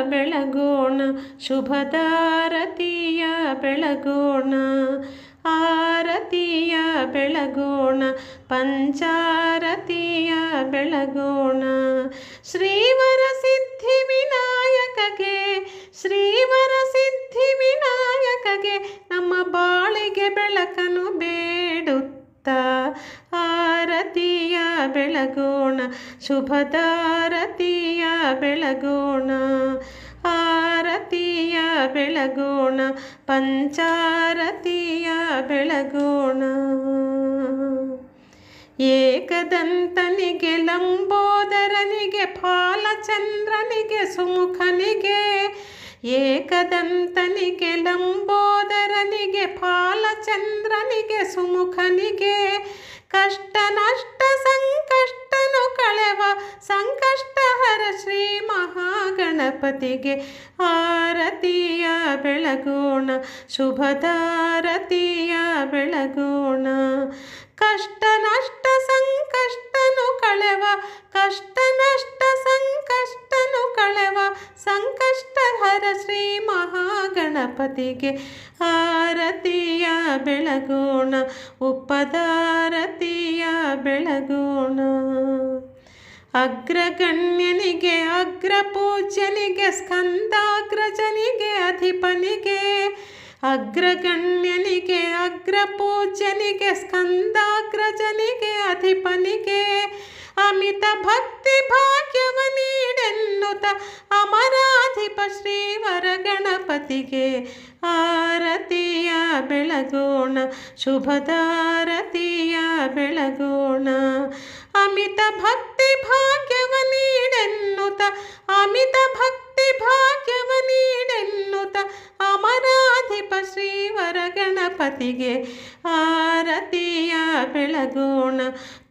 ಬೆಳಗೋಣ, ಶುಭದಾರತಿಯ ಬೆಳಗೋಣ, ಆರತಿಯ ಬೆಳಗೋಣ, ಪಂಚಾರತಿಯ ಬೆಳಗೋಣ. ಶ್ರೀವರ ಸಿದ್ಧಿ ವಿನಾಯಕಗೆ, ಶ್ರೀವರ ಸಿದ್ಧಿ ವಿನಾಯಕಗೆ ನಮ್ಮ ಬಾಳಿಗೆ ಬೆಳಕನ್ನು ಬೇಡುತ್ತಾ ಆರತಿಯ ಬೆಳಗೋಣ, ಶುಭದಾರತಿಯ ಬೆಳಗೋಣ, ಆರತಿಯ ಬೆಳಗೋಣ, ಪಂಚಾರತಿಯ ಬೆಳಗೋಣ. ಏಕದಂತನಿಗೆ, ಲಂಬೋದರನಿಗೆ, ಫಾಲಚಂದ್ರನಿಗೆ, ಸುಮುಖನಿಗೆ, ಏಕದಂತನಿಗೆ, ಲಂಬೋದರನಿಗೆ, ಫಾಲಚಂದ್ರನಿಗೆ, ಸುಮುಖನಿಗೆ, ಕಷ್ಟ ನಷ್ಟ ಸಂಕಷ್ಟನು ಕಳೆವ ಸಂಕಷ್ಟಹರ ಶ್ರೀ ಮಹಾಗಣಪತಿಗೆ ಆರತಿಯ ಬೆಳಗೋಣ, ಶುಭದಾರತಿಯ ಬೆಳಗೋಣ. ಕಷ್ಟ ನಷ್ಟ ಸಂಕಷ್ಟನು ಕಳೆವ, ಕಷ್ಟ ನಷ್ಟ ಸಂಕಷ್ಟನು ಕಳೆವ ಸಂಕಷ್ಟಹರ ಶ್ರೀ ಮಹಾಗಣಪತಿಗೆ ಆರತಿಯ ಬೆಳಗೋಣ, ಉಪದಾರತಿಯ ಬೆಳಗೋಣ. ಅಗ್ರಗಣ್ಯನಿಗೆ, ಅಗ್ರಪೂಜ್ಯನಿಗೆ, ಸ್ಕಂದಾಗ್ರಜನಿಗೆ, ಅಧಿಪನಿಗೆ, ಅಗ್ರಗಣ್ಯನಿಗೆ, ಅಗ್ರಪೂಜ್ಯನಿಗೆ, ಸ್ಕಂದಾಗ್ರಜನಿಗೆ, ಅಧಿಪನಿಗೆ ಅಮಿತ ಭಕ್ತಿ ಭಾಗ್ಯವ ನೀಡೆನ್ನುತ್ತ ಅಮರಾಧಿಪ ಶ್ರೀವರ ಗಣಪತಿಗೆ ಆರತಿಯ ಬೆಳಗೋಣ, ಶುಭದಾರತಿಯ ಬೆಳಗೋಣ. ಅಮಿತ ಭಕ್ತಿ ಭಾಗ್ಯವ ನೀಡೆನ್ನುತ್ತ, ಅಮಿತ ಭಕ್ತಿ ಭಾಗ್ಯವ ನೀಡೆನ್ನುತ್ತ ಅಮರಾಧಿಪ ಶ್ರೀವರ ಗಣಪತಿಗೆ ಆರತಿಯ ಬೆಳಗೋಣ,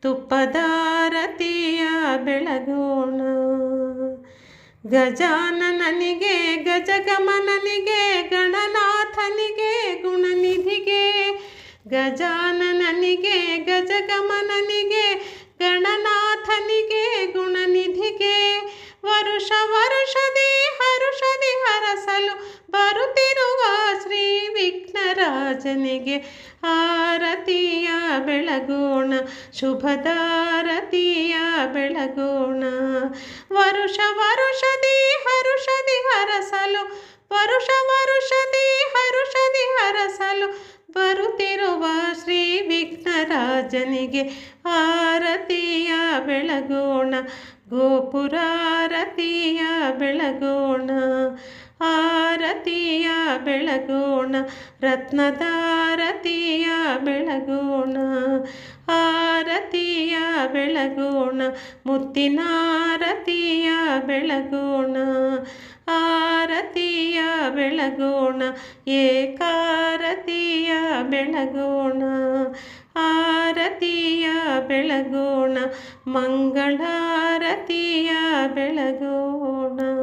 ತುಪ್ಪದಾರತಿಯ ಬೆಳಗೋಣ. ಗಜಾನನನಿಗೆ, ಗಜಗಮನನಿಗೆ, ಗಣನಾಥನಿಗೆ, ಗುಣನಿಧಿಗೆ, ಗಜಾನನನಿಗೆ, ಗಜಗಮನನಿಗೆ, ಗಣನಾಥನಿಗೆ, ಗುಣನಿಧಿಗೆ ವರುಷ ವರುಷದಿ ಹರುಷದಿ ಹರಸಲು ಬರುತ್ತಿರುವ ಶ್ರೀ ವಿಘ್ನರಾಜನಿಗೆ ಆರತಿಯ ಬೆಳಗೋಣ, ಶುಭದಾರತಿಯ ಬೆಳಗೋಣ. ವರುಷ ವರುಷದಿ ಹರುಷದಿ ಹರಸಲು, ವರುಷ ವರುಷದಿ ಹರುಷದಿ ಹರಸಲು ಬರುತ್ತಿರುವ ಶ್ರೀ ವಿಘ್ನರಾಜನಿಗೆ ಆರತಿಯ ಬೆಳಗೋಣ, ಗೋಪುರಾರತಿಯ ಬೆಳಗೋಣ, ಆರತಿಯ ಬೆಳಗೋಣ, ರತ್ನದಾರತಿಯ ಬೆಳಗೋಣ, ಆರತಿಯ ಬೆಳಗೋಣ, ಮುತ್ತಿನಾರತಿಯ ಬೆಳಗೋಣ, ಆರತಿಯ ಬೆಳಗೋಣ, ಏಕಾರತಿಯ ಬೆಳಗೋಣ, ಆರತಿಯ ಬೆಳಗೋಣ, ಮಂಗಳಾರತಿಯ ಬೆಳಗೋಣ.